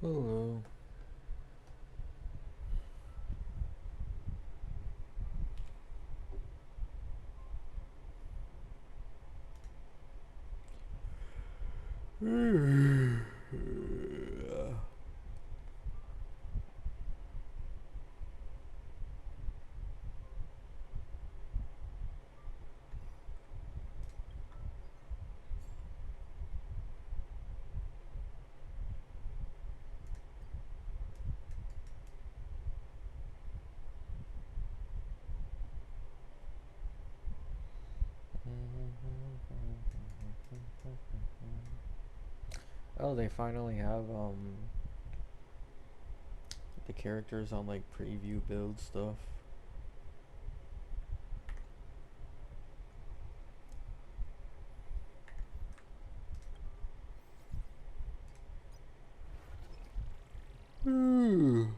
Hello. Oh, they finally have the characters on like preview build stuff. Mm,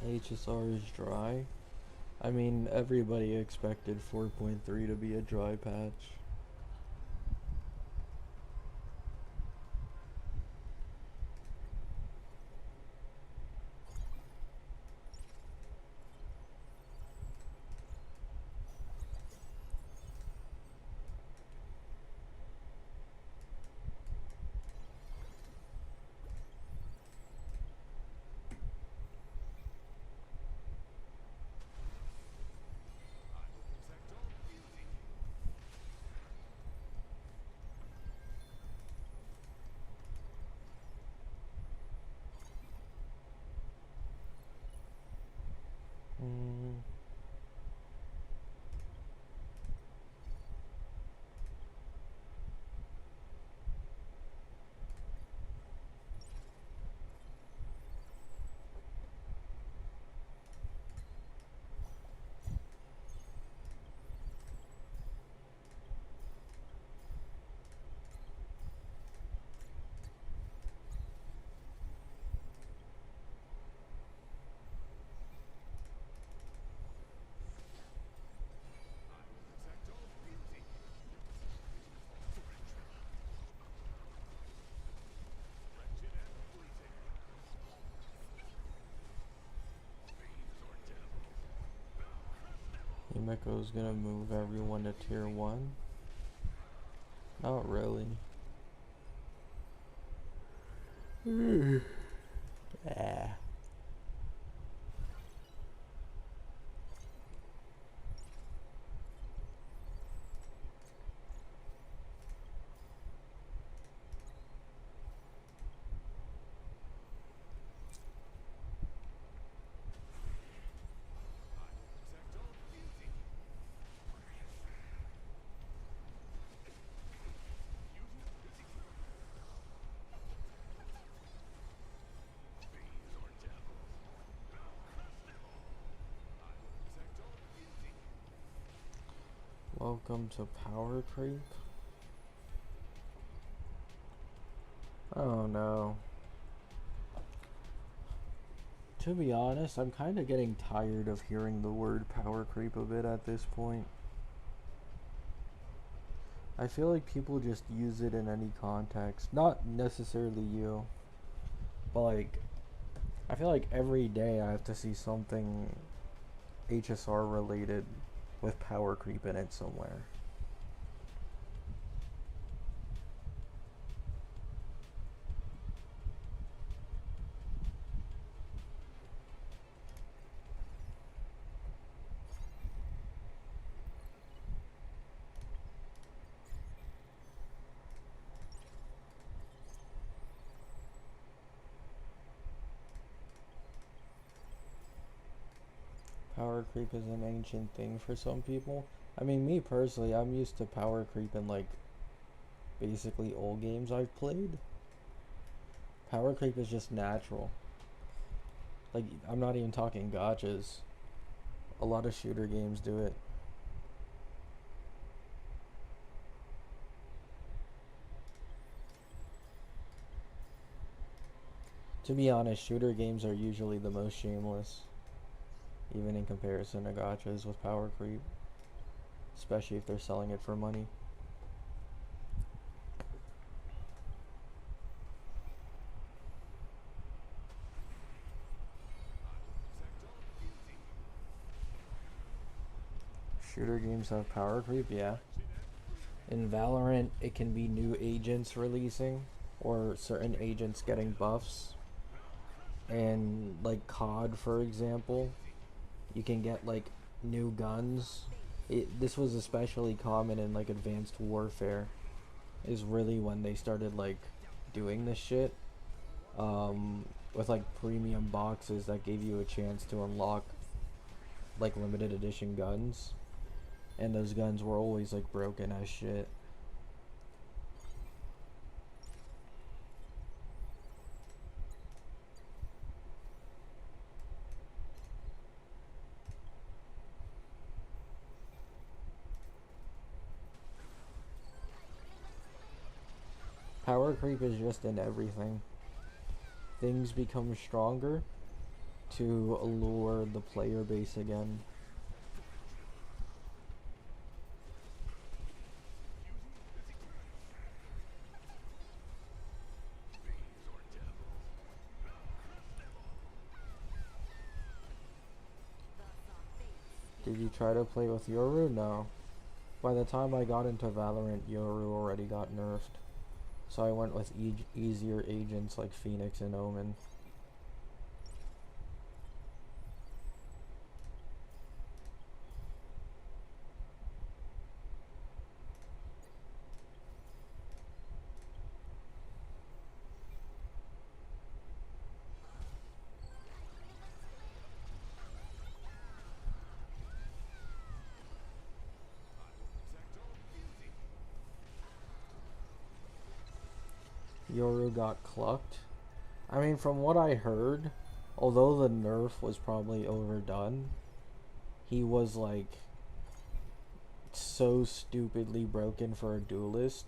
HSR is dry. I mean, everybody expected 4.3 to be a dry patch. Mm, Yumeko's gonna move everyone to tier 1? Not really. Ah. Welcome to Power Creep? Oh no. To be honest, I'm kind of getting tired of hearing the word power creep a bit at this point. I feel like people just use it in any context. Not necessarily you, but like, I feel like every day I have to see something HSR related with power creep in it somewhere. Power creep is an ancient thing for some people. I mean, me personally, I'm used to power creep in like basically all games I've played. Power creep is just natural. Like, I'm not even talking gotchas. A lot of shooter games do it. To be honest, shooter games are usually the most shameless, even in comparison to gotchas with power creep, especially if they're selling it for money. Shooter games have power creep, yeah. In Valorant, it can be new agents releasing, or certain agents getting buffs. And like COD, for example, you can get like new guns. This was especially common in like Advanced Warfare, is really when they started like doing this shit. With like premium boxes that gave you a chance to unlock like limited edition guns, and those guns were always like broken as shit. Power creep is just in everything. Things become stronger to allure the player base again. Did you try to play with Yoru? No. By the time I got into Valorant, Yoru already got nerfed. So I went with easier agents like Phoenix and Omen. Yoru got clucked. I mean, from what I heard, although the nerf was probably overdone, he was like so stupidly broken for a duelist.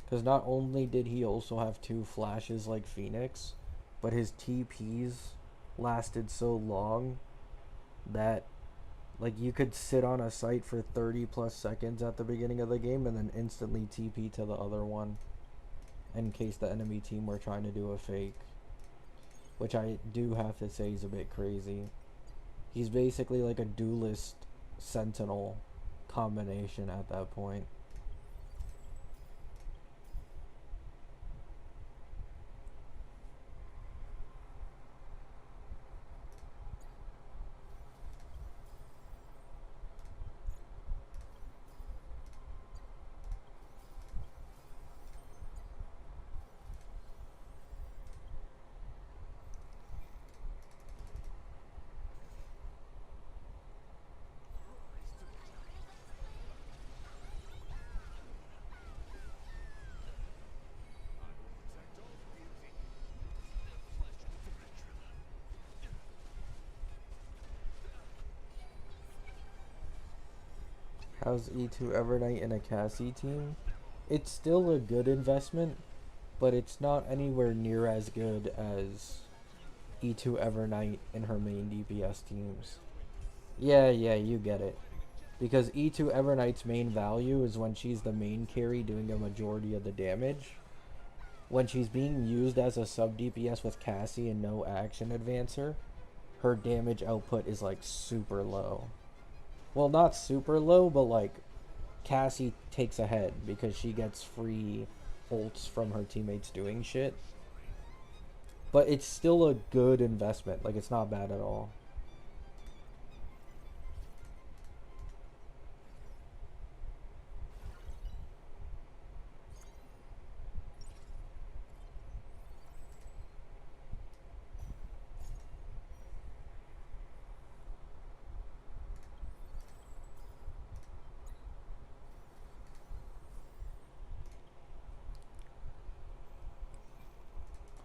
Because not only did he also have two flashes like Phoenix, but his TPs lasted so long that like you could sit on a site for 30 plus seconds at the beginning of the game and then instantly TP to the other one in case the enemy team were trying to do a fake. Which I do have to say is a bit crazy. He's basically like a duelist sentinel combination at that point. How's E2 Evernight in a Cassie team? It's still a good investment, but it's not anywhere near as good as E2 Evernight in her main DPS teams. Yeah, you get it. Because E2 Evernight's main value is when she's the main carry doing a majority of the damage. When she's being used as a sub DPS with Cassie and no action advancer, her damage output is like super low. Well, not super low, but like Cassie takes ahead because she gets free ults from her teammates doing shit. But it's still a good investment. Like, it's not bad at all.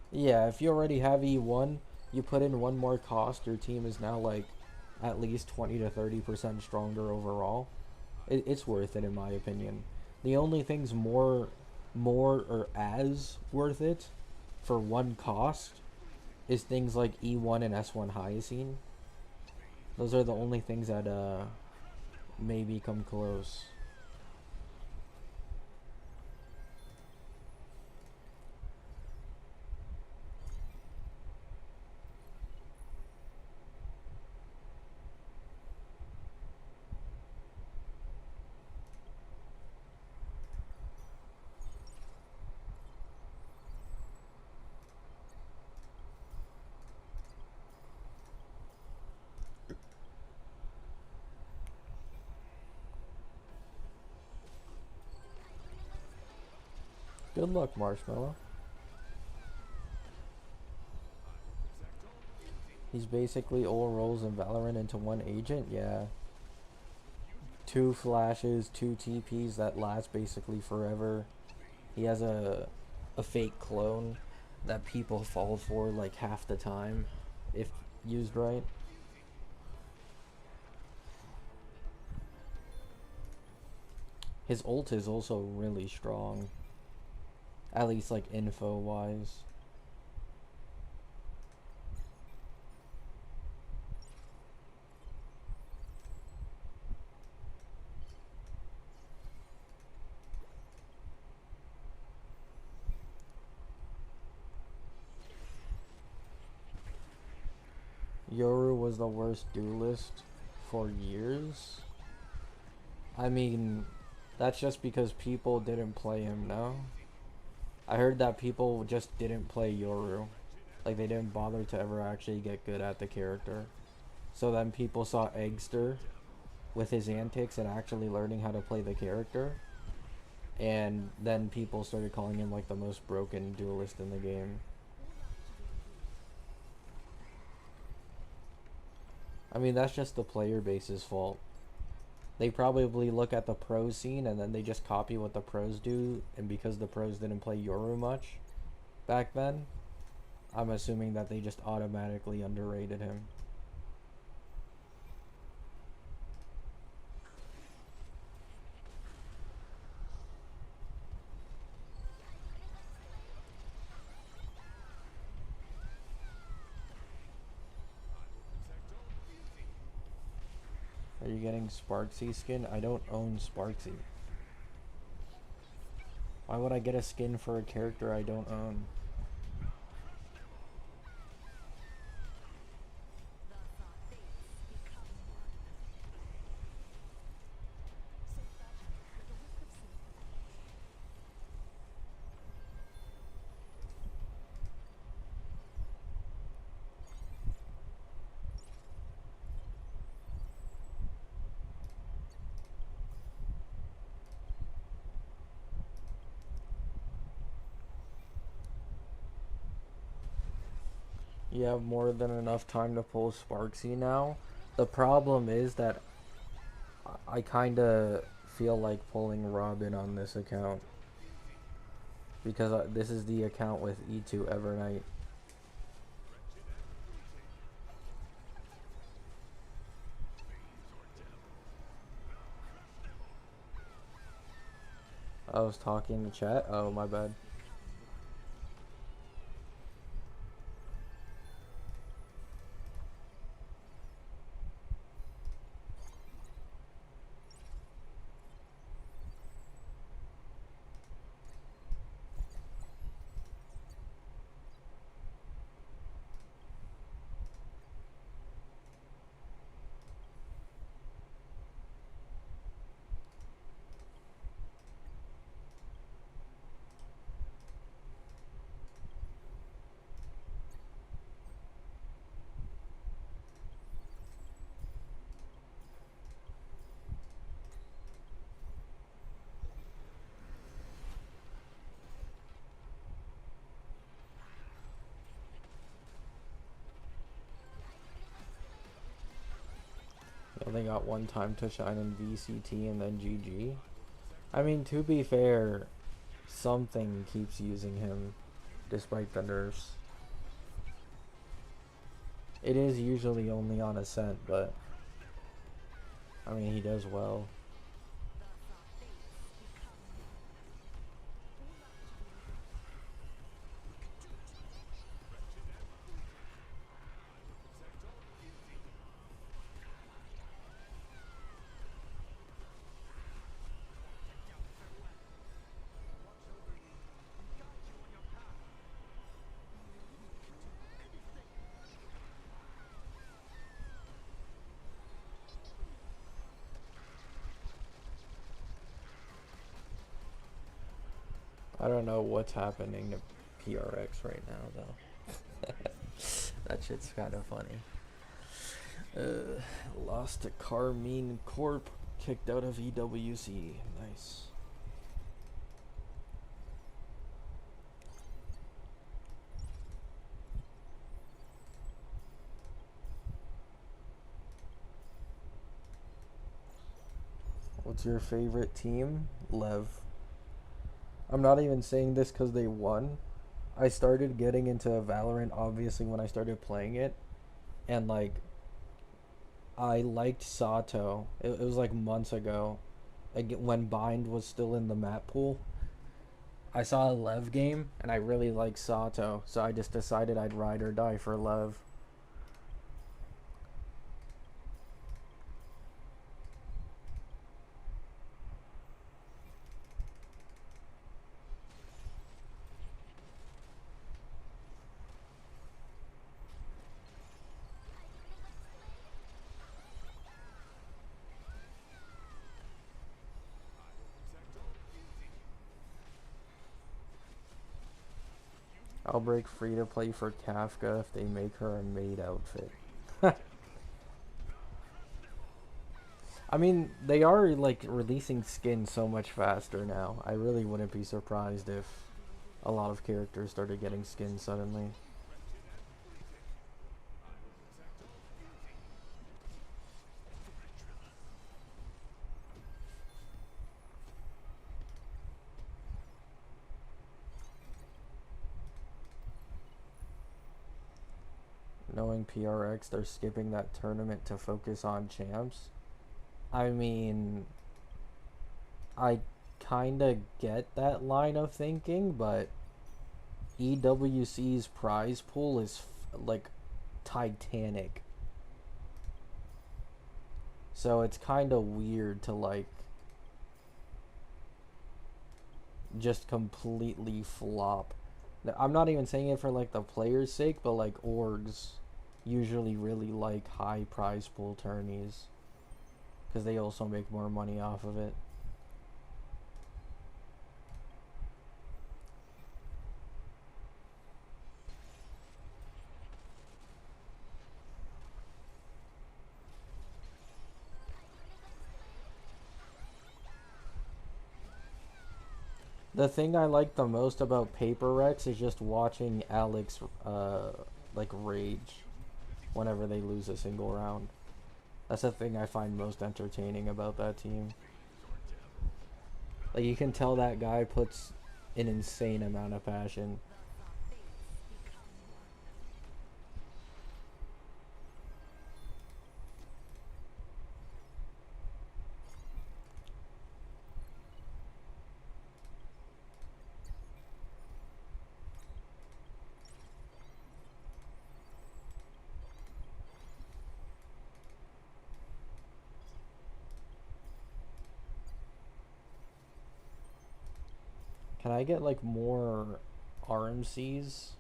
Yeah, if you already have E1, you put in one more cost, your team is now like at least 20 to 30% stronger overall. It's worth it in my opinion. The only things more or as worth it for one cost is things like E1 and S1 Hyacine. Those are the only things that maybe come close. Good luck, Marshmallow. He's basically all roles in Valorant into one agent, yeah. Two flashes, two TPs that last basically forever. He has a fake clone that people fall for like half the time if used right. His ult is also really strong. At least like info wise. Yoru was the worst duelist for years. I mean, that's just because people didn't play him, no? I heard that people just didn't play Yoru. Like, they didn't bother to ever actually get good at the character. So then people saw Eggster with his antics and actually learning how to play the character. And then people started calling him like the most broken duelist in the game. I mean, that's just the player base's fault. They probably look at the pro scene and then they just copy what the pros do, and because the pros didn't play Yoru much back then, I'm assuming that they just automatically underrated him. Are you getting Sparksy skin? I don't own Sparksy. Why would I get a skin for a character I don't own? You have more than enough time to pull Sparksy now. The problem is that I kinda feel like pulling Robin on this account. Because this is the account with E2 Evernight. I was talking to chat. Oh, my bad. Yeah, they got one time to shine in VCT and then GG. I mean, to be fair, something keeps using him despite the nerfs. It is usually only on Ascent, but I mean, he does well. I don't know what's happening to PRX right now, though. That shit's kind of funny. Lost to Carmine Corp, kicked out of EWC. Nice. What's your favorite team? Lev. I'm not even saying this because they won. I started getting into Valorant obviously when I started playing it, and like I liked Sato. It was like months ago, like when Bind was still in the map pool. I saw a Lev game and I really liked Sato, so I just decided I'd ride or die for Lev. I'll break free to play for Kafka if they make her a maid outfit. I mean, they are like releasing skins so much faster now. I really wouldn't be surprised if a lot of characters started getting skins suddenly. Knowing PRX, they're skipping that tournament to focus on champs. I mean, I kinda get that line of thinking, but EWC's prize pool is like titanic. So it's kind of weird to like just completely flop. I'm not even saying it for like the players' sake, but like orgs usually really like high prize pool tourneys because they also make more money off of it. The thing I like the most about Paper Rex is just watching Alex like rage whenever they lose a single round. That's the thing I find most entertaining about that team. Like you can tell that guy puts an insane amount of passion. Can I get like more RMCs?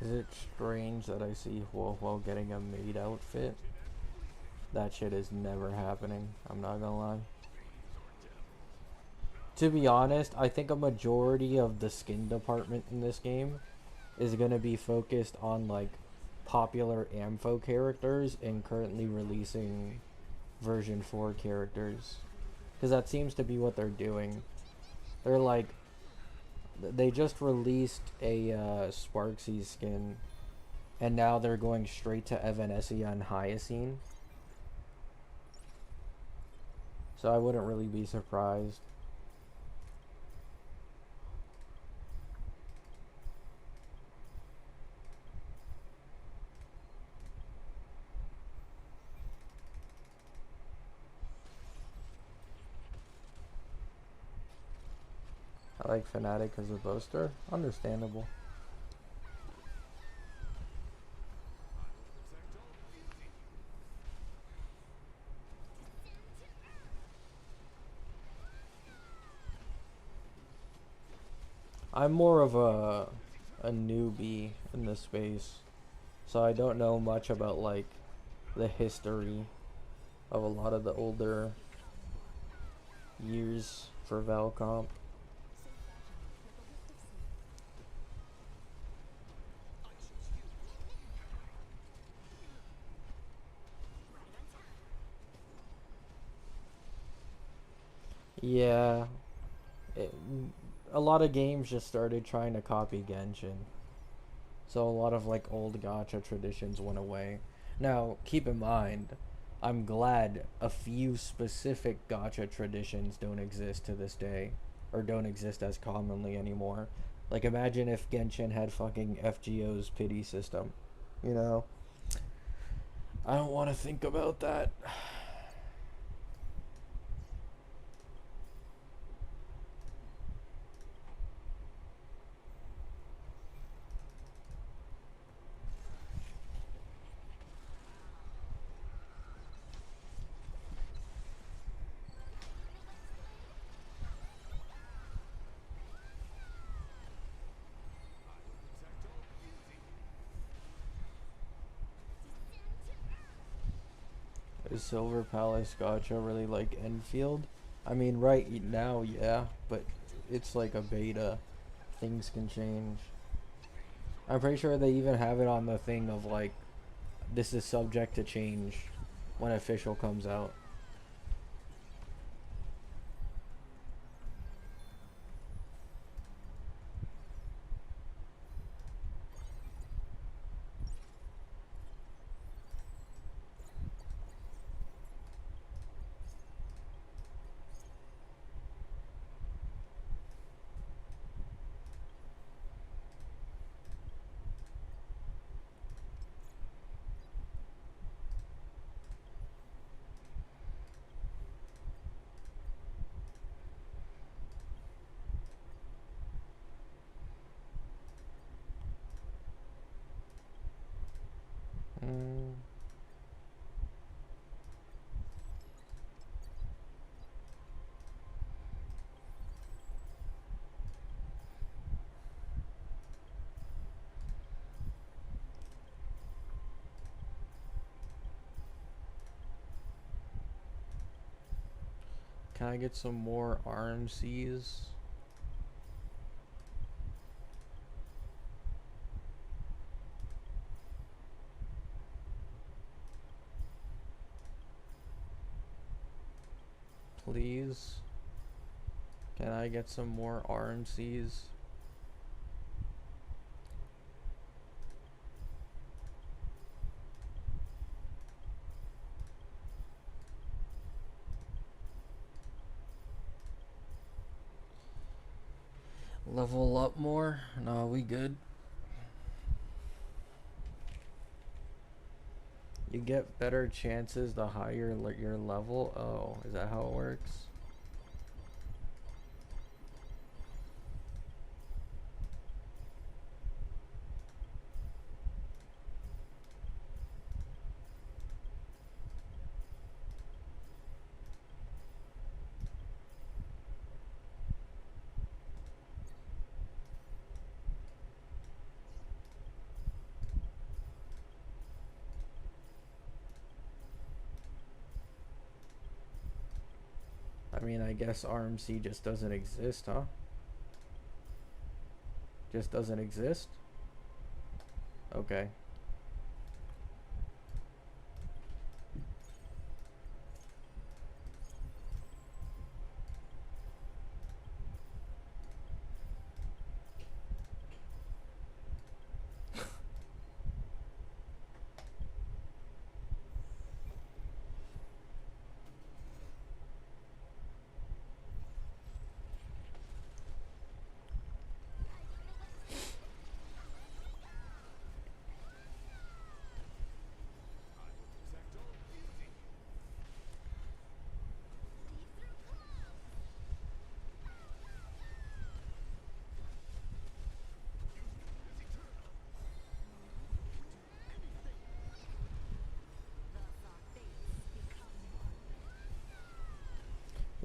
Is it strange that I see Huohuo getting a maid outfit? That shit is never happening, I'm not gonna lie. To be honest, I think a majority of the skin department in this game is gonna be focused on like popular Ampho characters and currently releasing version 4 characters. Because that seems to be what they're doing. They're like, they just released a Sparksy skin, and now they're going straight to Evanescea and Hyacine. So I wouldn't really be surprised. I like Fnatic as a boaster. Understandable. I'm more of a newbie in this space, so I don't know much about like the history of a lot of the older years for Valcomp. Yeah, it, a lot of games just started trying to copy Genshin. So a lot of like old gacha traditions went away. Now, keep in mind, I'm glad a few specific gacha traditions don't exist to this day, or don't exist as commonly anymore. Like imagine if Genshin had fucking FGO's pity system. You know? I don't want to think about that. Is Silver Palace gacha really like Enfield? I mean, right now, yeah, but it's like a beta. Things can change. I'm pretty sure they even have it on the thing of like, this is subject to change when official comes out. Mm. Can I get some more RMCs? Please? Can I get some more RMCs? Level up more? No, we good. You get better chances the higher your level. Oh, is that how it works? I mean, I guess RMC just doesn't exist, huh? Just doesn't exist? Okay.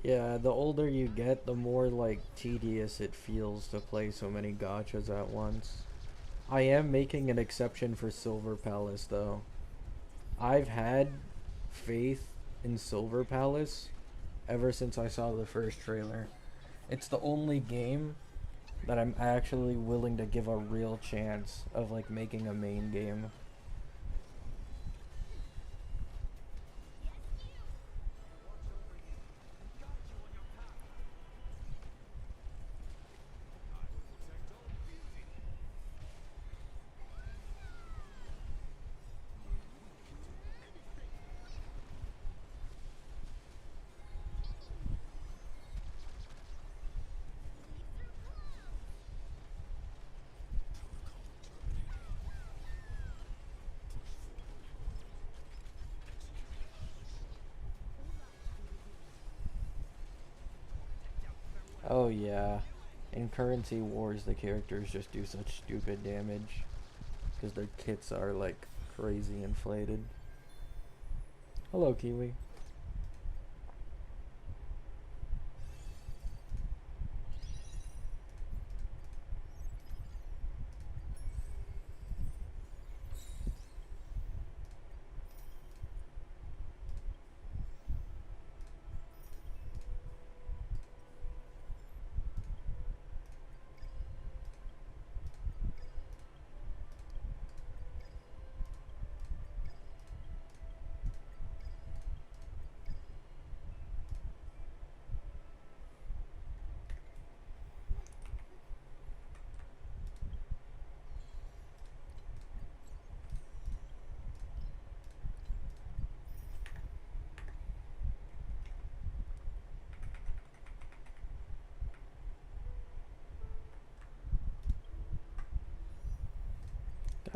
Yeah, the older you get, the more like tedious it feels to play so many gachas at once. I am making an exception for Silver Palace though. I've had faith in Silver Palace ever since I saw the first trailer. It's the only game that I'm actually willing to give a real chance of like making a main game. Oh yeah. In Currency Wars, the characters just do such stupid damage because their kits are like crazy inflated. Hello, Kiwi.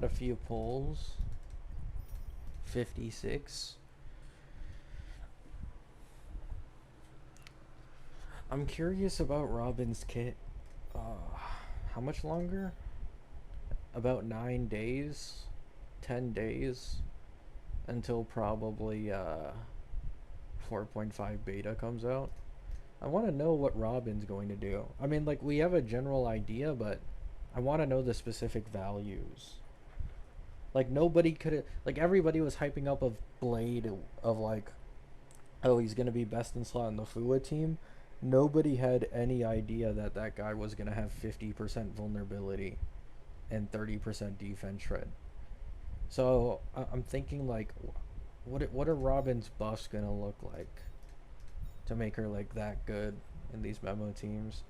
Got a few pulls. 56. I'm curious about Robin's kit. How much longer? About 9 days, 10 days until probably 4.5 beta comes out. I want to know what Robin's going to do. I mean, like, we have a general idea, but I want to know the specific values. Like, nobody could, like, everybody was hyping up of Blade, of like, oh, he's gonna be best in slot in the Fua team. Nobody had any idea that that guy was gonna have 50% vulnerability and 30% defense shred. So I'm thinking like, what are Robin's buffs gonna look like to make her like that good in these memo teams?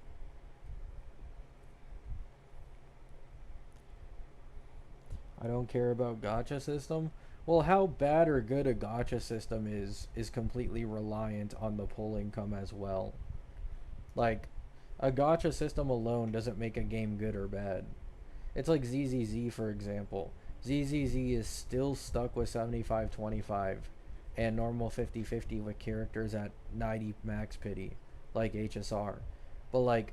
I don't care about gacha system. Well, how bad or good a gacha system is completely reliant on the pull income as well. Like, a gacha system alone doesn't make a game good or bad. It's like ZZZ, for example. ZZZ is still stuck with 75-25 and normal 50-50 with characters at 90 max pity, like HSR. But like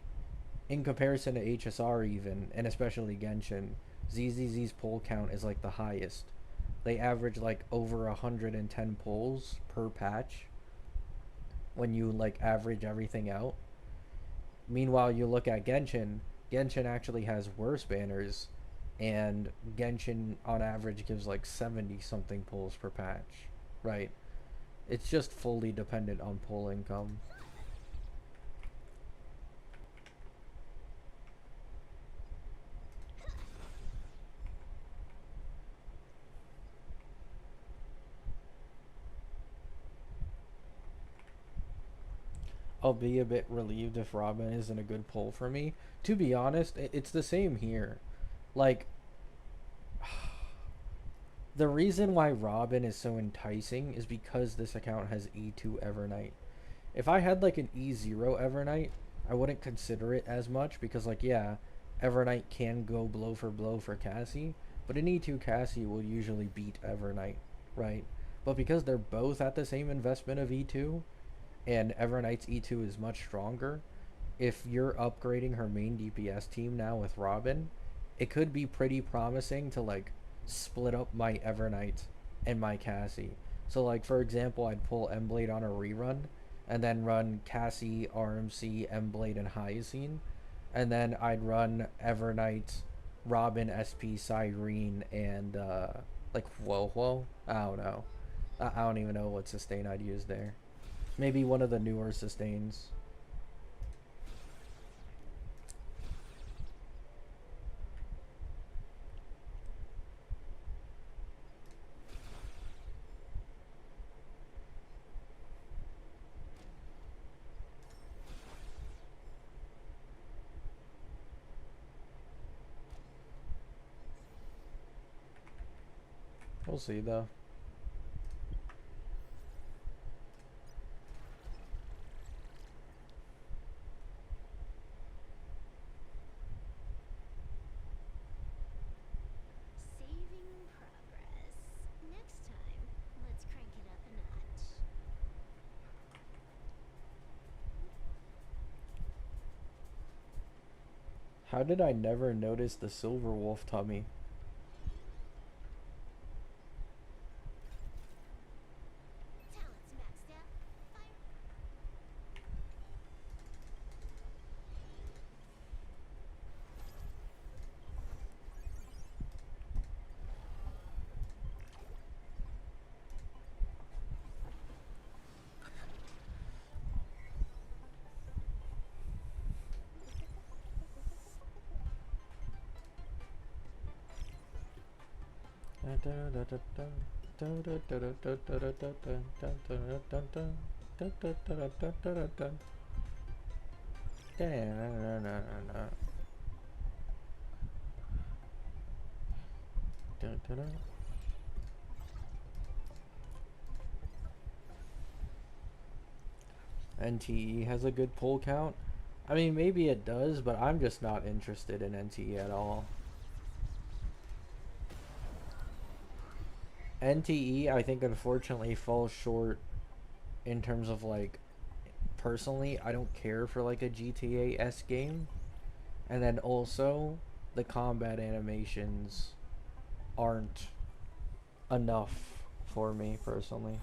in comparison to HSR even, and especially Genshin, ZZZ's pull count is like the highest. They average like over 110 pulls per patch when you like average everything out. Meanwhile, you look at Genshin, Genshin actually has worse banners, and Genshin on average gives like 70 something pulls per patch, right? It's just fully dependent on pull income. I'll be a bit relieved if Robin isn't a good pull for me. To be honest, it's the same here. Like, the reason why Robin is so enticing is because this account has E2 Evernight. If I had like an E0 Evernight, I wouldn't consider it as much because like yeah, Evernight can go blow for Cassie, but an E2 Cassie will usually beat Evernight, right? But because they're both at the same investment of E2 and Evernight's E2 is much stronger, if you're upgrading her main DPS team now with Robin, it could be pretty promising to like split up my Evernight and my Cassie. So like for example, I'd pull Emblade on a rerun and then run Cassie, RMC, Emblade, and Hyacine. And then I'd run Evernight, Robin, SP, Cyrene, and like Whoa. I don't know. I don't even know what sustain I'd use there. Maybe one of the newer sustains. We'll see though. Saving progress. Next time, let's crank it up a notch. How did I never notice the Silver Wolf tummy? Talents maxed out. Fire. NTE has a good pull count. I mean, maybe it does, but I'm just not interested in NTE at all. NTE, I think, unfortunately falls short in terms of like, personally, I don't care for like a GTA S game, and then also the combat animations aren't enough for me personally.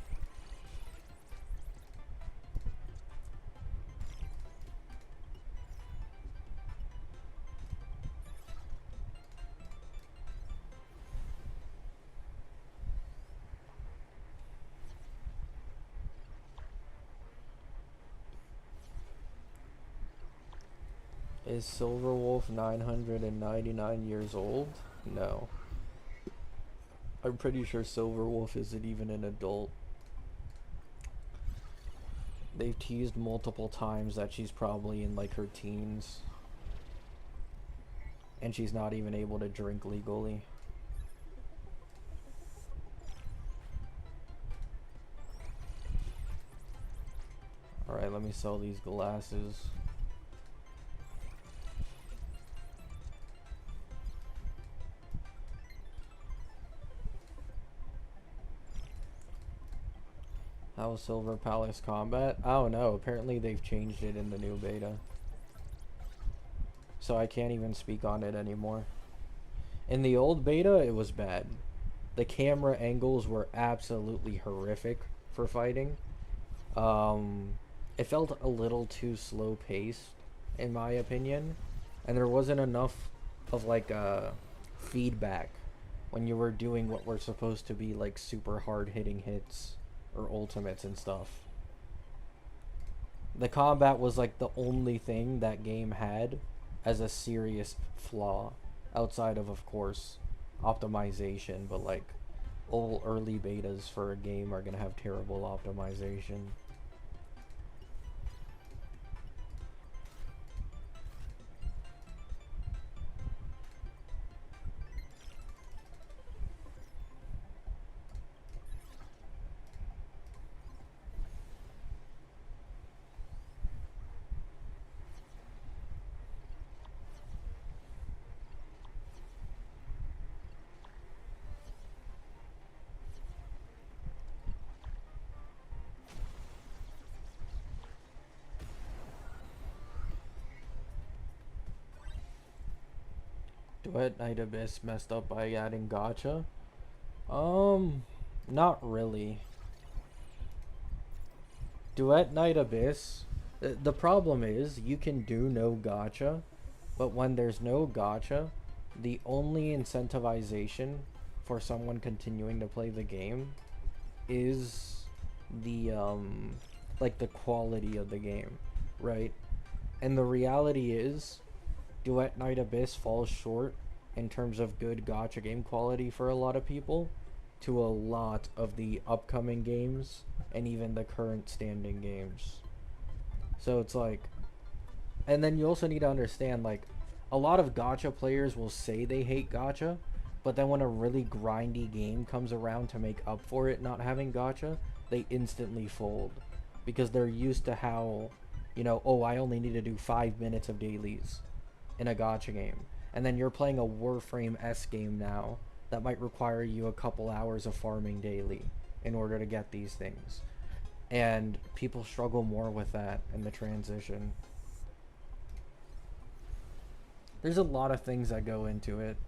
Is Silverwolf 999 years old? No. I'm pretty sure Silverwolf isn't even an adult. They've teased multiple times that she's probably in like her teens. And she's not even able to drink legally. Alright, let me sell these glasses. How Silver Palace combat? I don't know. Apparently they've changed it in the new beta. So I can't even speak on it anymore. In the old beta, it was bad. The camera angles were absolutely horrific for fighting. It felt a little too slow paced, in my opinion. And there wasn't enough of like feedback when you were doing what were supposed to be like super hard hitting hits or ultimates and stuff. The combat was like the only thing that game had as a serious flaw, outside of course optimization, but like all early betas for a game are gonna have terrible optimization. Duet Night Abyss messed up by adding gacha? Not really. Duet Night Abyss, the problem is you can do no gacha, but when there's no gacha, the only incentivization for someone continuing to play the game is the like the quality of the game, right? And the reality is Duet Night Abyss falls short in terms of good gacha game quality for a lot of people to a lot of the upcoming games and even the current standing games. So it's like, and then you also need to understand, like, a lot of gacha players will say they hate gacha, but then when a really grindy game comes around to make up for it not having gacha, they instantly fold because they're used to how, you know, oh, I only need to do 5 minutes of dailies in a gacha game. And then you're playing a Warframe S game now that might require you a couple hours of farming daily in order to get these things. And people struggle more with that in the transition. There's a lot of things that go into it.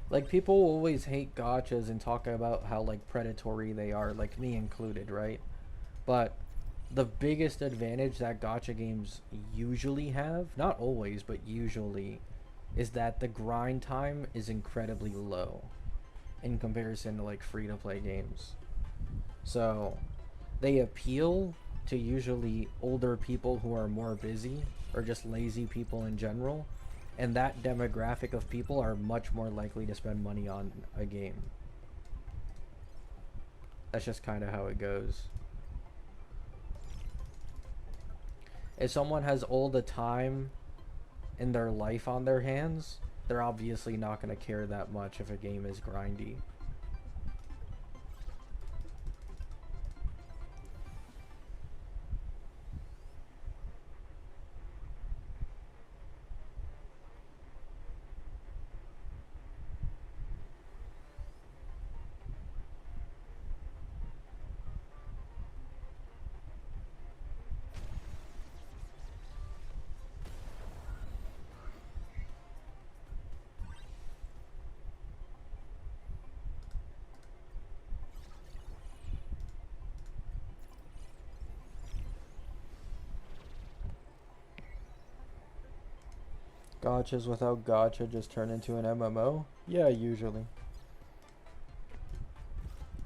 Like, people always hate gachas and talk about how like predatory they are, like me included, right? But the biggest advantage that gacha games usually have, not always, but usually, is that the grind time is incredibly low in comparison to like free to play games. So they appeal to usually older people who are more busy or just lazy people in general, and that demographic of people are much more likely to spend money on a game. That's just kind of how it goes. If someone has all the time in their life on their hands, they're obviously not going to care that much if a game is grindy. Gachas without gacha just turn into an MMO? Yeah, usually.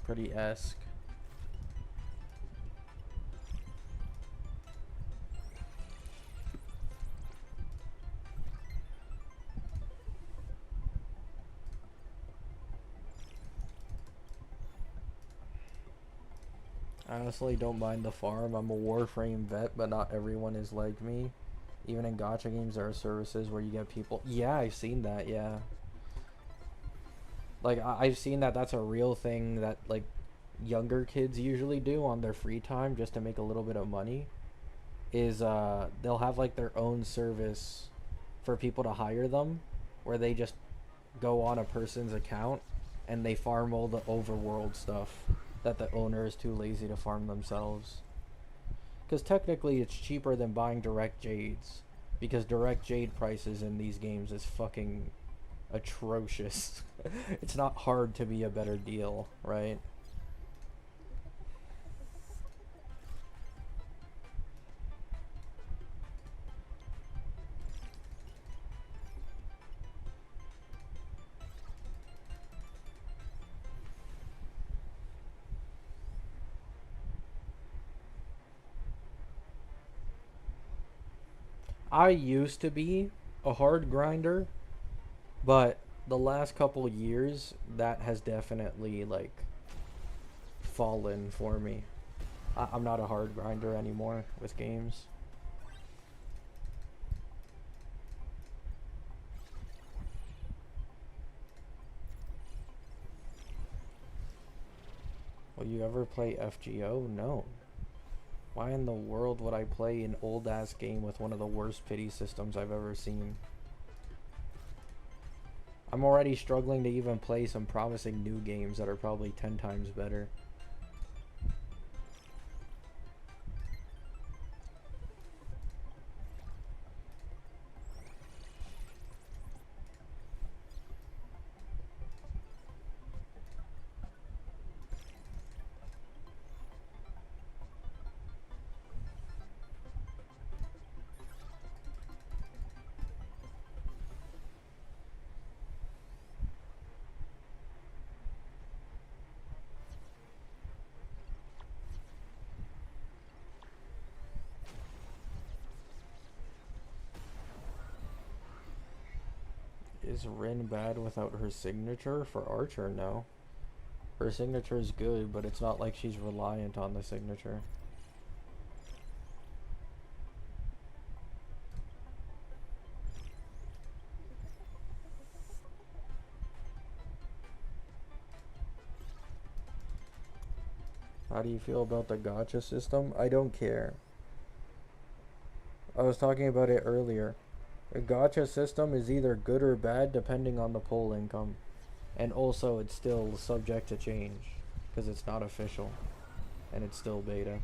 Pretty esque. I honestly don't mind the farm. I'm a Warframe vet, but not everyone is like me. Even in gacha games, there are services where you get people. Yeah, I've seen that, yeah. Like I've seen that that's a real thing that like younger kids usually do on their free time just to make a little bit of money. Is they'll have like their own service for people to hire them, where they just go on a person's account and they farm all the overworld stuff that the owner is too lazy to farm themselves. Because technically it's cheaper than buying direct jades. Because direct jade prices in these games is fucking atrocious. It's not hard to be a better deal, right? I used to be a hard grinder, but the last couple years that has definitely like fallen for me. I'm not a hard grinder anymore with games. Will you ever play FGO? No. Why in the world would I play an old ass game with one of the worst pity systems I've ever seen? I'm already struggling to even play some promising new games that are probably 10 times better. Is Rin bad without her signature? For Archer, no. Her signature is good, but it's not like she's reliant on the signature. How do you feel about the gacha system? I don't care. I was talking about it earlier. A gacha system is either good or bad depending on the poll income. And also, it's still subject to change because it's not official and it's still beta.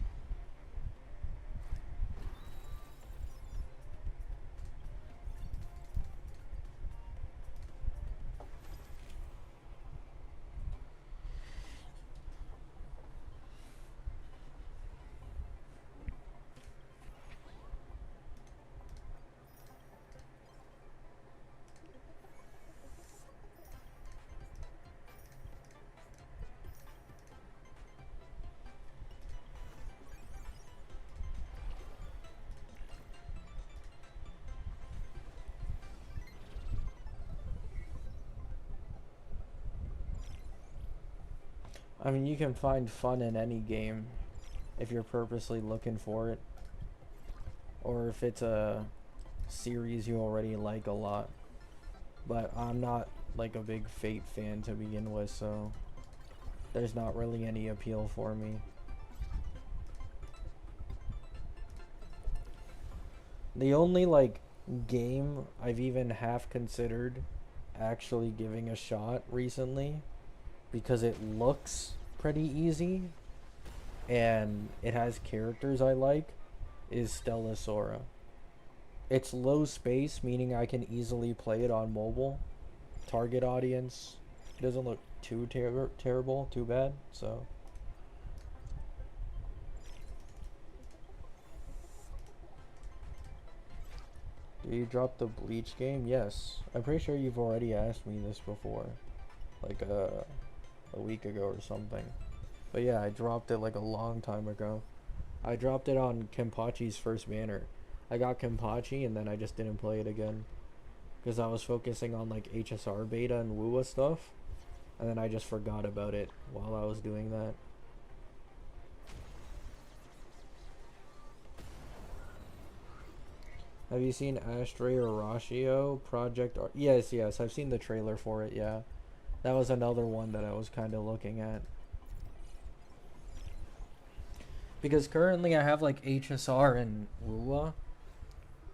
I mean, you can find fun in any game if you're purposely looking for it, or if it's a series you already like a lot. But I'm not like a big Fate fan to begin with, so there's not really any appeal for me. The only like game I've even half considered actually giving a shot recently, because it looks pretty easy and it has characters I like, is Stella Sora. It's low space, meaning I can easily play it on mobile. Target audience. It doesn't look too terrible, too bad, so. Do you drop the Bleach game? Yes. I'm pretty sure you've already asked me this before. Like a week ago or something. But yeah, I dropped it like a long time ago. I dropped it on Kenpachi's first banner. I got Kenpachi and then I just didn't play it again. Because I was focusing on like HSR beta and WUA stuff. And then I just forgot about it while I was doing that. Have you seen Astray or Ratio Project? Yes, I've seen the trailer for it, yeah. That was another one that I was kind of looking at. Because currently I have like HSR and Lua,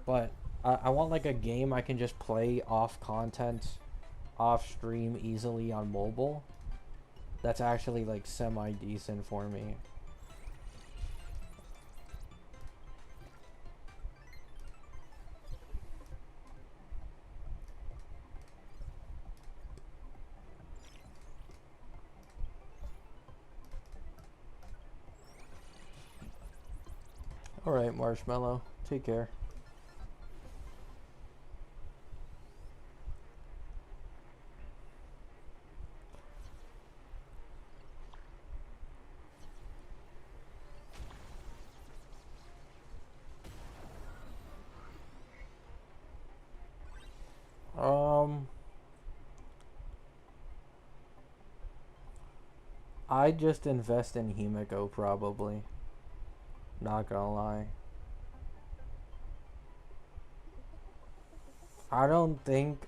but I want like a game I can just play off content, off stream easily on mobile. That's actually like semi decent for me. Alright, Marshmallow. Take care. I'd just invest in Himiko probably. Not gonna lie. I don't think...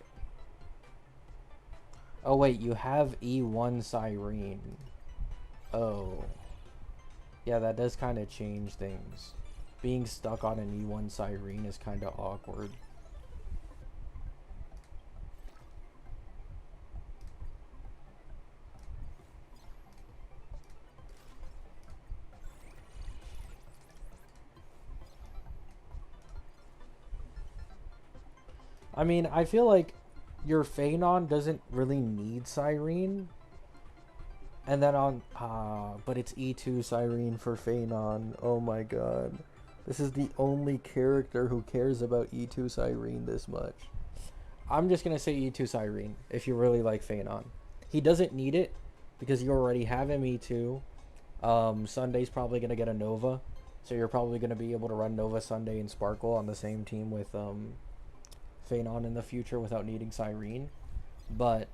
Oh wait, you have E1 Cyrene. Oh. Yeah, that does kind of change things. Being stuck on an E1 Cyrene is kind of awkward. I mean, I feel like your Phanon doesn't really need Cyrene. And then on... but it's E2 Cyrene for Phanon. Oh my god. This is the only character who cares about E2 Cyrene this much. I'm just going to say E2 Cyrene if you really like Phanon. He doesn't need it because you already have him E2. Sunday's probably going to get a Nova. So you're probably going to be able to run Nova Sunday and Sparkle on the same team with Phanon in the future without needing Cyrene. But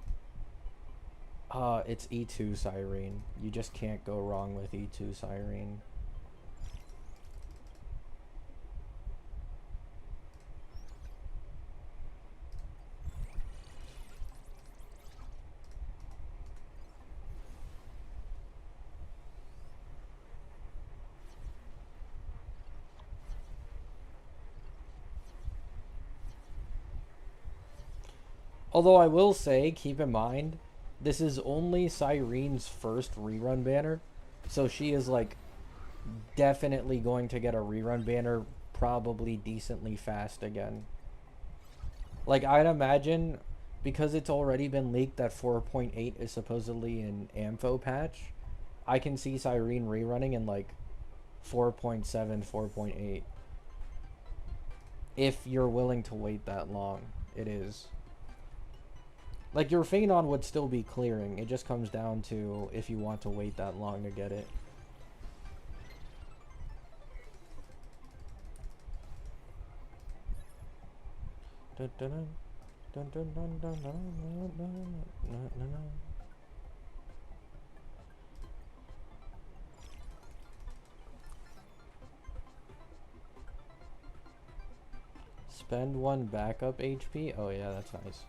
it's E2 Cyrene. You just can't go wrong with E2 Cyrene. Although I will say, keep in mind, this is only Cyrene's first rerun banner. So she is like definitely going to get a rerun banner probably decently fast again. Like I'd imagine, because it's already been leaked that 4.8 is supposedly an Ampho patch, I can see Cyrene rerunning in like 4.7, 4.8. If you're willing to wait that long, it is. Like, your Phanon would still be clearing. It just comes down to if you want to wait that long to get it. Spend 1 backup HP? Oh yeah, that's nice.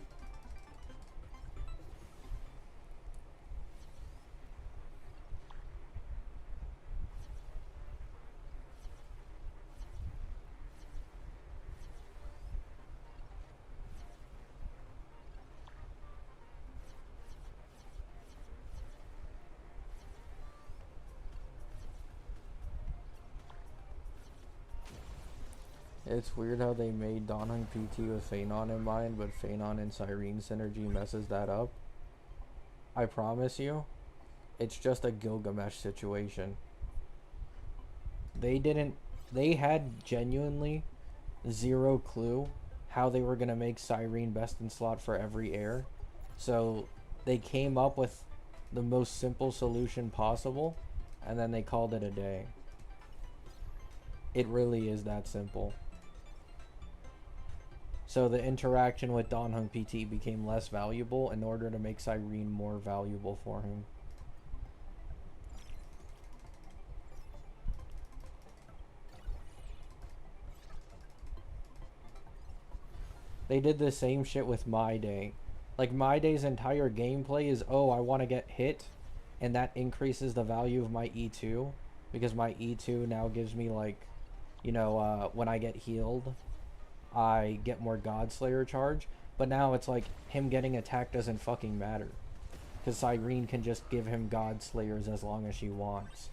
It's weird how they made Donhung PT with Phanon in mind, but Phanon and Cyrene synergy messes that up. I promise you, it's just a Gilgamesh situation. They had genuinely zero clue how they were going to make Cyrene best in slot for every air. So they came up with the most simple solution possible, and then they called it a day. It really is that simple. So the interaction with Donhung PT became less valuable in order to make Cyrene more valuable for him. They did the same shit with My Day. Like My Day's entire gameplay is, oh, I want to get hit, and that increases the value of my E2, because my E2 now gives me like, when I get healed, I get more Godslayer charge. But now it's like him getting attacked doesn't fucking matter, because Cyrene can just give him Godslayers as long as she wants.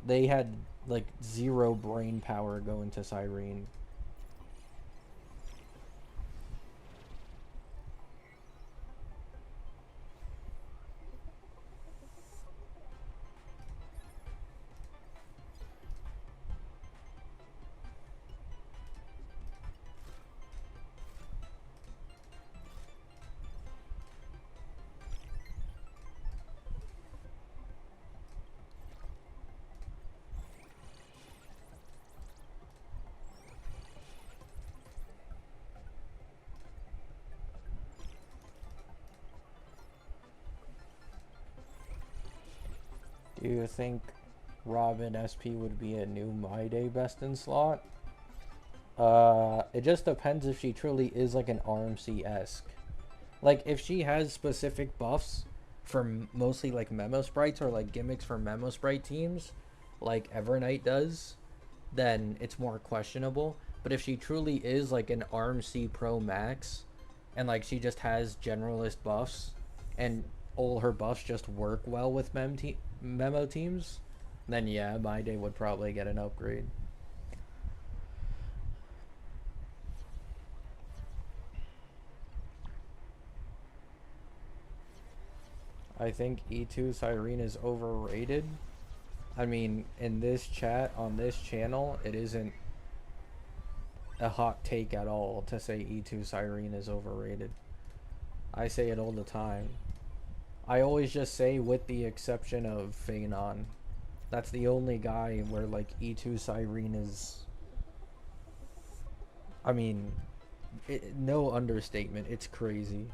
They had like zero brain power go into Cyrene. Do you think Robin SP would be a new My Day best in slot? It just depends if she truly is like an RMC-esque. Like, if she has specific buffs for mostly like Memo Sprites or like gimmicks for Memo Sprite teams, like Evernight does, then it's more questionable. But if she truly is like an RMC Pro Max, and like she just has generalist buffs, and all her buffs just work well with Memo teams, then yeah, My Day would probably get an upgrade. I think E2 Cyrene is overrated. I mean, in this chat, on this channel, it isn't a hot take at all to say E2 Cyrene is overrated. I say it all the time. I always just say with the exception of Phanon. That's the only guy where like E2 Cyrene is... I mean, no understatement, it's crazy.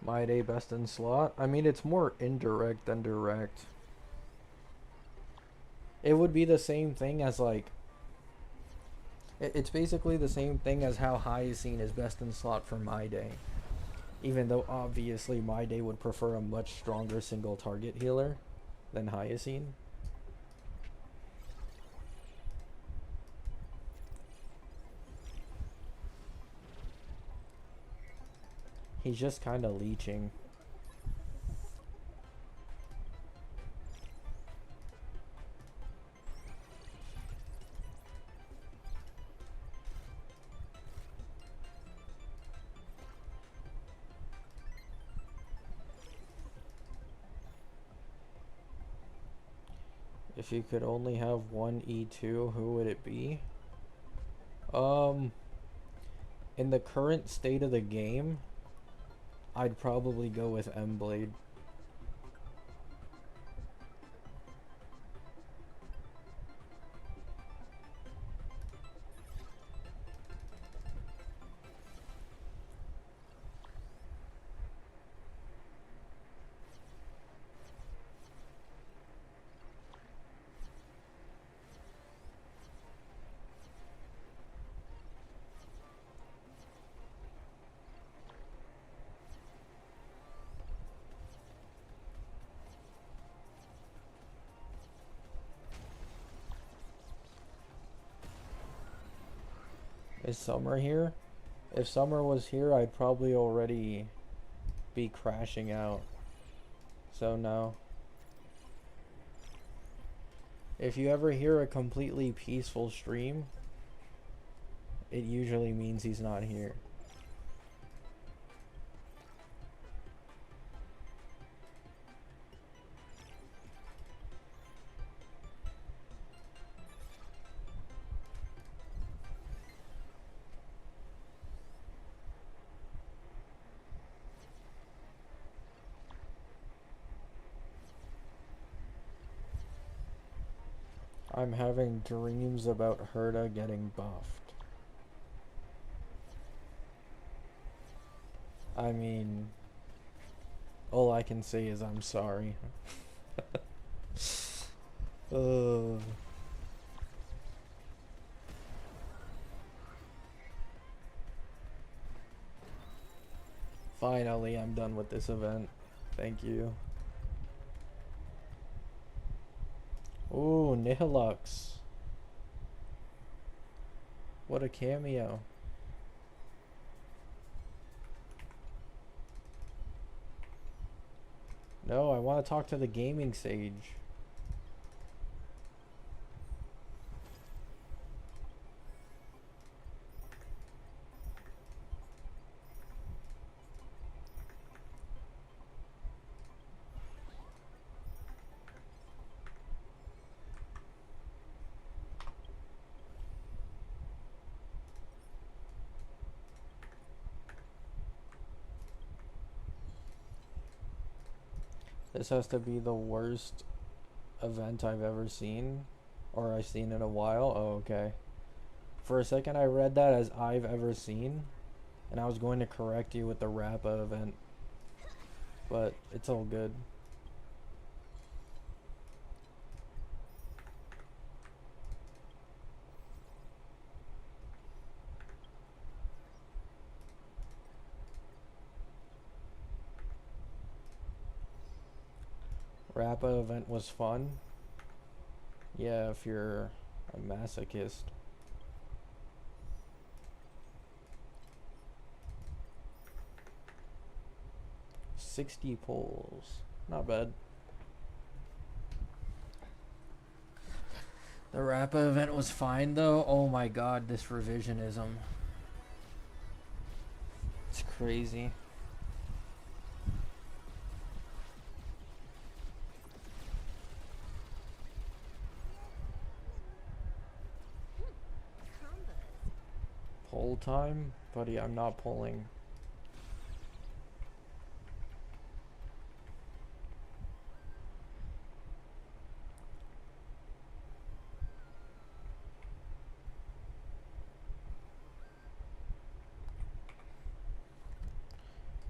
My Day best in slot? I mean, it's more indirect than direct. It would be the same thing as like... It's basically the same thing as how Hyacine is best in slot for My Day. Even though obviously My Day would prefer a much stronger single target healer than Hyacine. He's just kind of leeching. If you could only have one E2, who would it be? In the current state of the game, I'd probably go with M-Blade. Is Summer here? If Summer was here, I'd probably already be crashing out. So no. If you ever hear a completely peaceful stream, it usually means he's not here. I'm having dreams about Herta getting buffed. I mean, all I can say is I'm sorry. uh, Finally, I'm done with this event. Thank you. Ooh, Nihilux. What a cameo. No, I want to talk to the gaming sage. This has to be the worst event I've ever seen, or I've seen in a while. Oh, okay. For a second, I read that as I've ever seen, and I was going to correct you with the Rappa event, but it's all good. Rappa event was fun. Yeah, if you're a masochist. 60 polls. Not bad. The Rappa event was fine though. Oh my god, this revisionism. It's crazy. Combos. Poll time? Buddy, I'm not polling.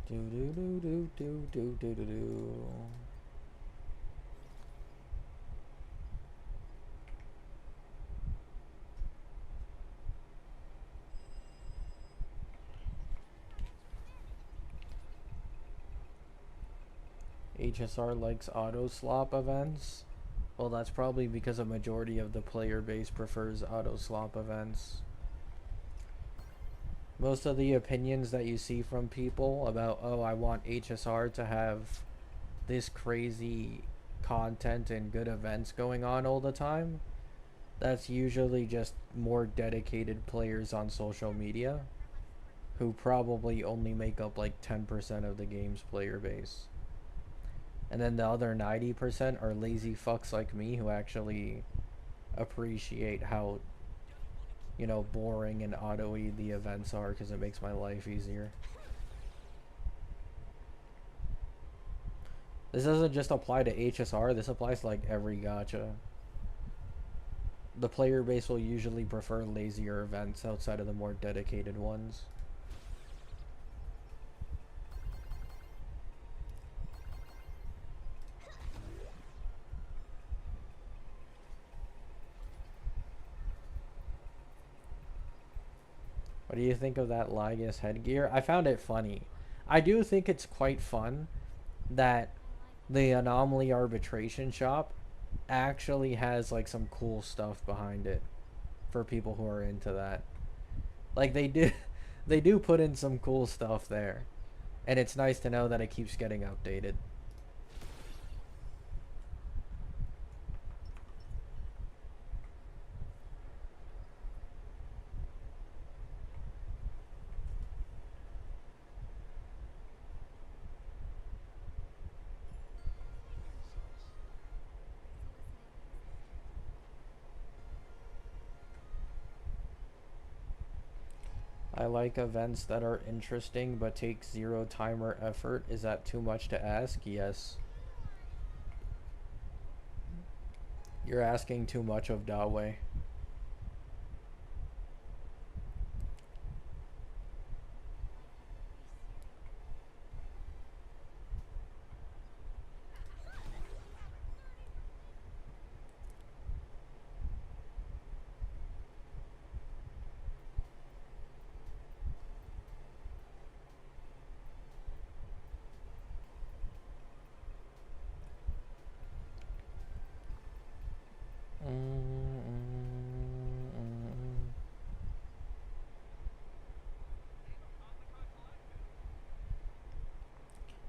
Do do do do do do do do do. HSR likes auto slop events. Well, that's probably because a majority of the player base prefers auto slop events. Most of the opinions that you see from people about, oh, I want HSR to have this crazy content and good events going on all the time, that's usually just more dedicated players on social media who probably only make up like 10% of the game's player base. And then the other 90% are lazy fucks like me who actually appreciate how, you know, boring and auto-y the events are because it makes my life easier. This doesn't just apply to HSR, this applies to like every gacha. The player base will usually prefer lazier events outside of the more dedicated ones. What do you think of that Lygus headgear? I found it funny. I do think it's quite fun that the Anomaly Arbitration Shop actually has like some cool stuff behind it for people who are into that. Like they do put in some cool stuff there. And it's nice to know that it keeps getting updated. I like events that are interesting but take zero time or effort. Is that too much to ask? Yes. You're asking too much of Dawei.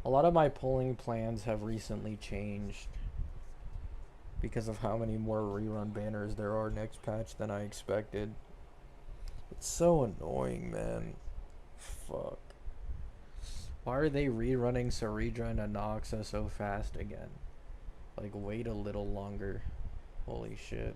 A lot of my polling plans have recently changed because of how many more rerun banners there are next patch than I expected. It's so annoying, man. Fuck. Why are they rerunning Saridra and Anoxa so fast again? Like, wait a little longer. Holy shit.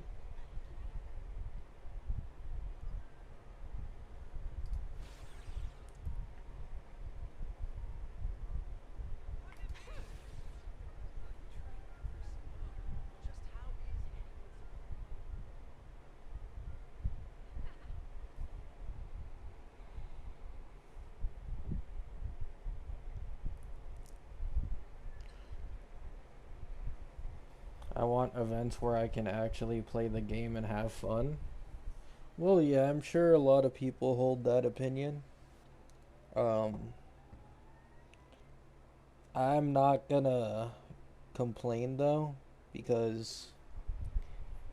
I want events where I can actually play the game and have fun. Well, yeah, I'm sure a lot of people hold that opinion. I'm not gonna complain though, because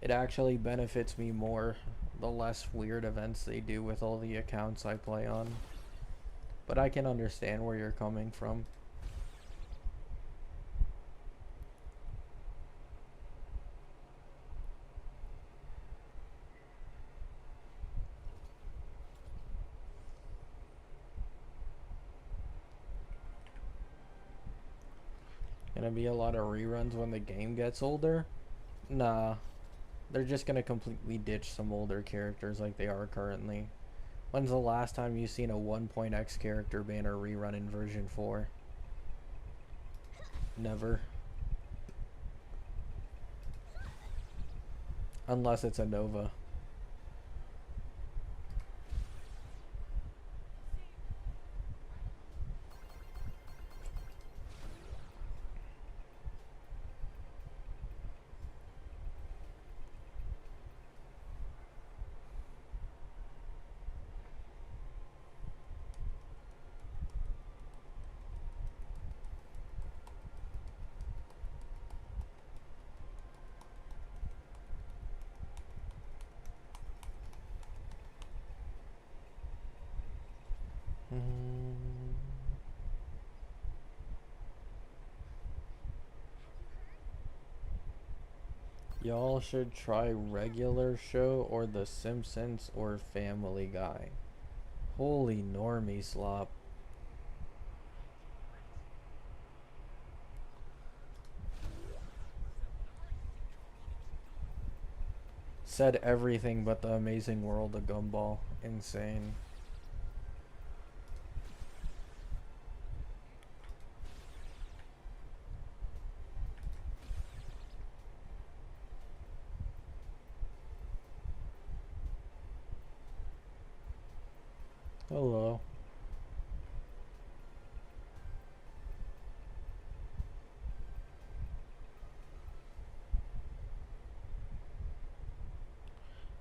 it actually benefits me more the less weird events they do with all the accounts I play on. But I can understand where you're coming from. Gonna be a lot of reruns when the game gets older? Nah. They're just gonna completely ditch some older characters like they are currently. When's the last time you've seen a 1.x character banner rerun in version 4? Never. Unless it's a Nova. Y'all should try Regular Show or The Simpsons or Family Guy. Holy normie slop. Said everything but the Amazing World of Gumball. Insane. Hello.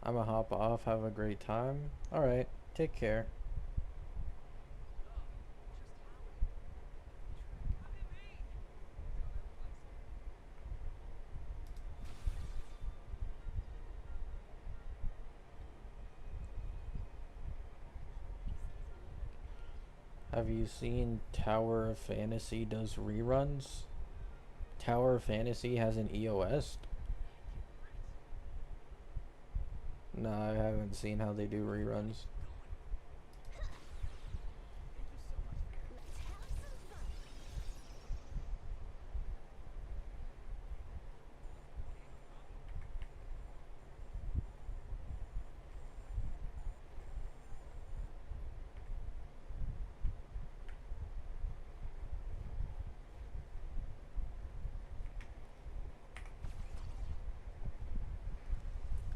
I'ma hop off. Have a great time. Alright. Take care. Have you seen Tower of Fantasy does reruns? Tower of Fantasy has an EOS? No, I haven't seen how they do reruns.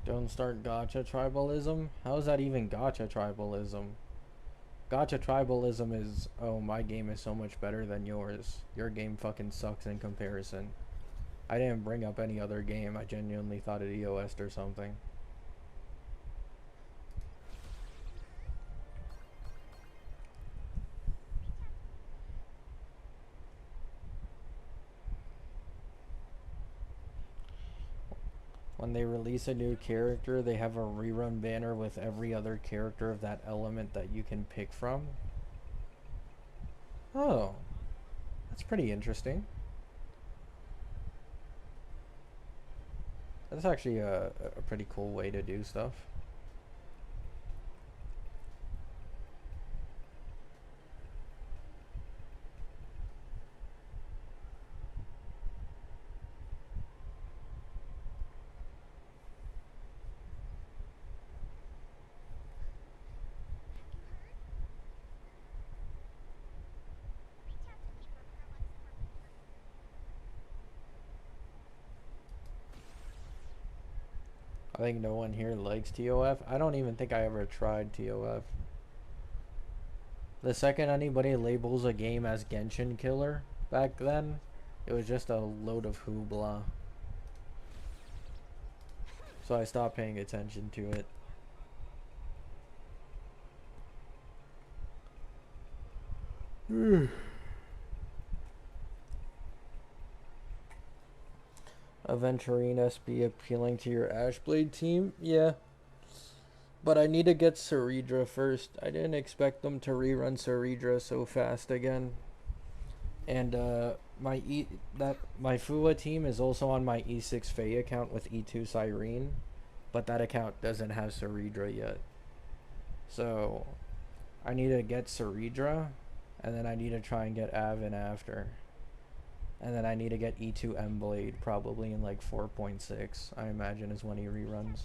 Don't start gacha tribalism? How is that even gacha tribalism? Gacha tribalism is, oh, my game is so much better than yours. Your game fucking sucks in comparison. I didn't bring up any other game. I genuinely thought it EOS or something. When they release a new character, they have a rerun banner with every other character of that element that you can pick from. Oh, that's pretty interesting. That's actually a pretty cool way to do stuff. I think no one here likes TOF. I don't even think I ever tried TOF. The second anybody labels a game as Genshin Killer back then, it was just a load of hoopla. So I stopped paying attention to it. Aventurine SB appealing to your Ashblade team? Yeah. But I need to get Ceridra first. I didn't expect them to rerun Ceridra so fast again. And my Fua team is also on my E6 Faye account with E2 Cyrene, but that account doesn't have Ceridra yet. So I need to get Ceridra, and then I need to try and get Avin after. And then I need to get E2 M-Blade probably in like 4.6, I imagine is when he reruns.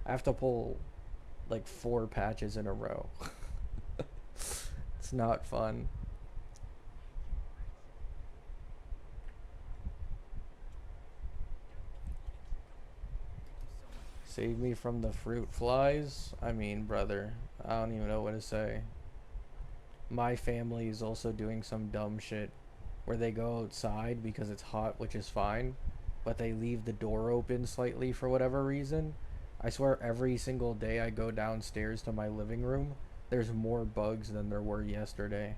I have to pull like 4 patches in a row. It's not fun. Save me from the fruit flies? I mean, brother, I don't even know what to say. My family is also doing some dumb shit where they go outside because it's hot, which is fine, but they leave the door open slightly for whatever reason. I swear every single day I go downstairs to my living room, there's more bugs than there were yesterday.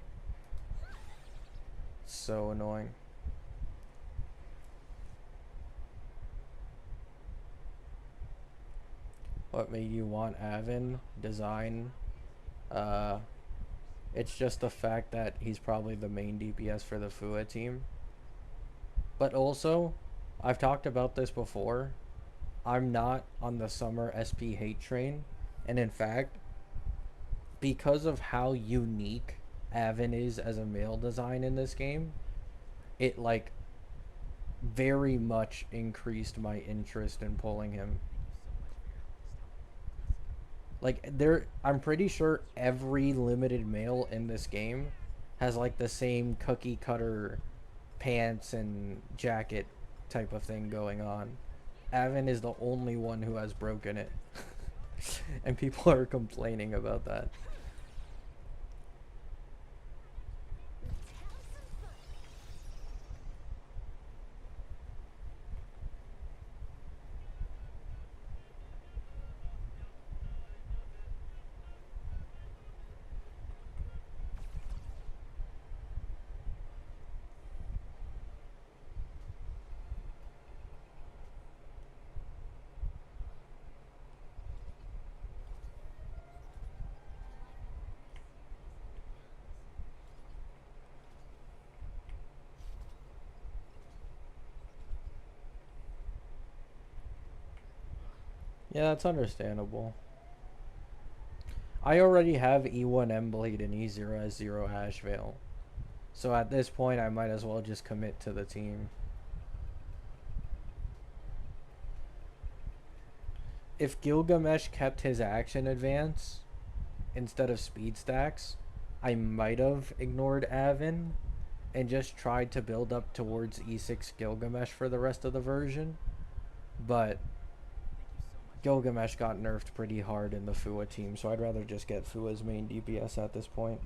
So annoying. What made you want Avin? Design? It's just the fact that he's probably the main DPS for the Fua team. But also, I've talked about this before, I'm not on the summer SP hate train. And in fact, because of how unique Avin is as a male design in this game, it like very much increased my interest in pulling him. Like I'm pretty sure every limited male in this game has like the same cookie cutter pants and jacket type of thing going on. Avin is the only one who has broken it. And people are complaining about that. Yeah, that's understandable. I already have E1 M-Blade and E0S0 Ash Veil. So at this point, I might as well just commit to the team. If Gilgamesh kept his action advance instead of speed stacks, I might have ignored Avin and just tried to build up towards E6 Gilgamesh for the rest of the version. But Gilgamesh got nerfed pretty hard in the Fua team, so I'd rather just get Fua's main DPS at this point.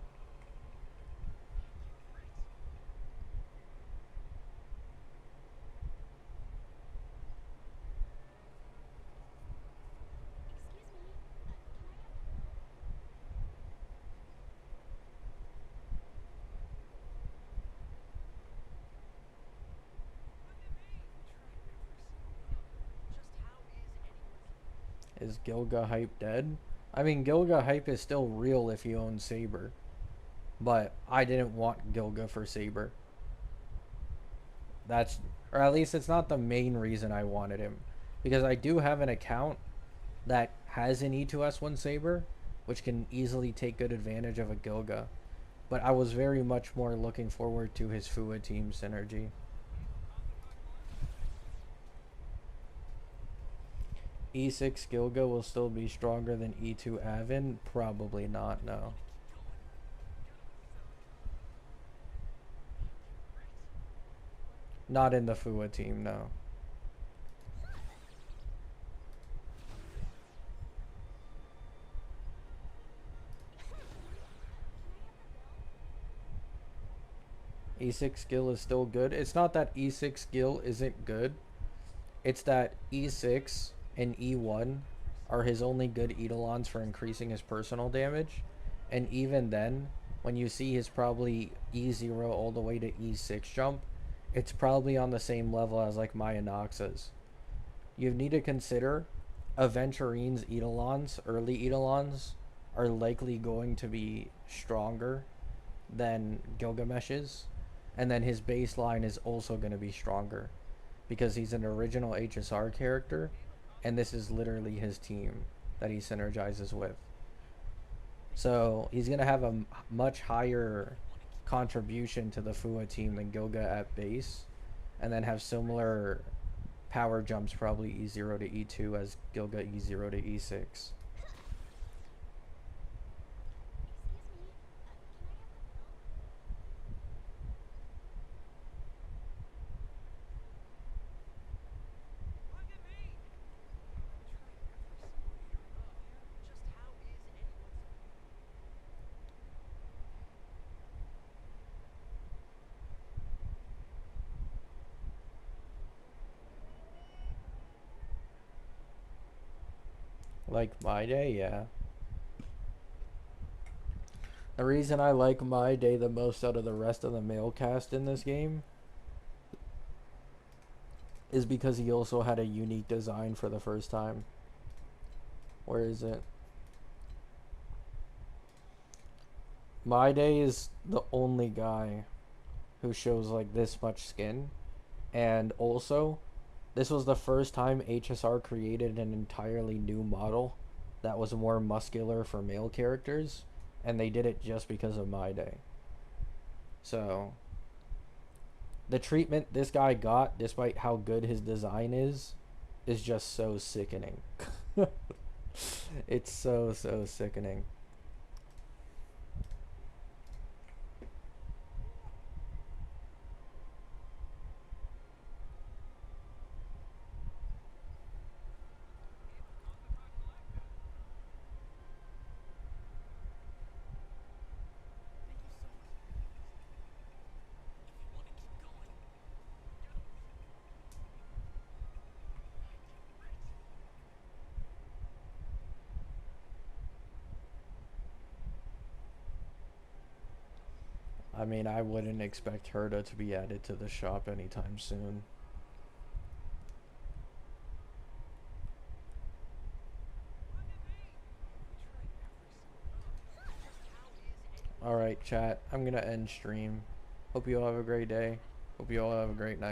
Is Gilga Hype dead? I mean, Gilga Hype is still real if you own Saber. But I didn't want Gilga for Saber. That's, or at least it's not the main reason I wanted him. Because I do have an account that has an E2S1 Saber, which can easily take good advantage of a Gilga. But I was very much more looking forward to his Fua team synergy. E6 Gilga will still be stronger than E2 Avin? Probably not, no. Not in the Fua team, no. E6 skill is still good. It's not that E6 skill isn't good. It's that E6 and E1 are his only good Eidolons for increasing his personal damage. And even then, when you see his probably E0 all the way to E6 jump, it's probably on the same level as like Mayanoxa's. You need to consider Aventurine's Eidolons, early Eidolons, are likely going to be stronger than Gilgamesh's. And then his baseline is also going to be stronger because he's an original HSR character, and this is literally his team that he synergizes with. So he's going to have a much higher contribution to the Fua team than Gilga at base, and then have similar power jumps, probably E0 to E2 as Gilga E0 to E6. Like My Day, yeah. The reason I like My Day the most out of the rest of the male cast in this game is because he also had a unique design for the first time. Where is it? My Day is the only guy who shows like this much skin, and also this was the first time HSR created an entirely new model that was more muscular for male characters, and they did it just because of My Day. So the treatment this guy got, despite how good his design is just so sickening. It's so sickening. I mean, I wouldn't expect Herda to be added to the shop anytime soon. Alright, chat. I'm gonna end stream. Hope you all have a great day. Hope you all have a great night.